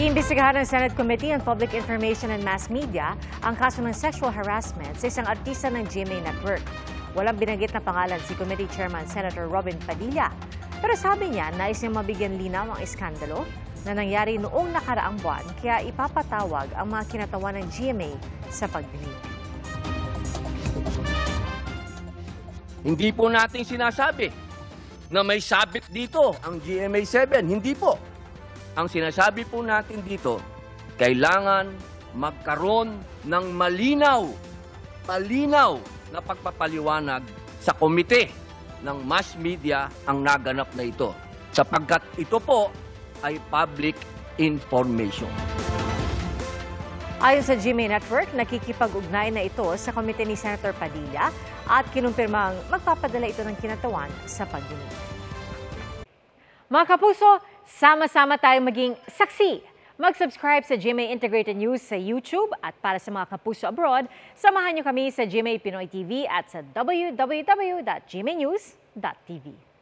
Iimbestigahan ng Senate Committee on Public Information and Mass Media ang kaso ng sexual harassment sa isang artista ng GMA Network. Walang binanggit na pangalan si Committee Chairman Senator Robin Padilla. Pero sabi niya, nais niyang mabigyan linaw ang iskandalo na nangyari noong nakaraang buwan, kaya ipapatawag ang mga kinatawan ng GMA sa pagdinig. Hindi po natin sinasabi na may sabit dito ang GMA7. Hindi po. Ang sinasabi po natin dito, kailangan magkaroon ng malinaw na pagpapaliwanag sa komite ng mass media ang naganap na ito. Sapagkat ito po ay public information. Ayon sa GMA Network, nakikipag-ugnay na ito sa komite ni Senator Padilla at kinumpirmang magpapadala ito ng kinatawan sa pagdinig. Mga kapuso, sama-sama tayong maging saksi. Mag-subscribe sa GMA Integrated News sa YouTube at para sa mga kapuso abroad, samahan niyo kami sa GMA Pinoy TV at sa www.gmanews.tv.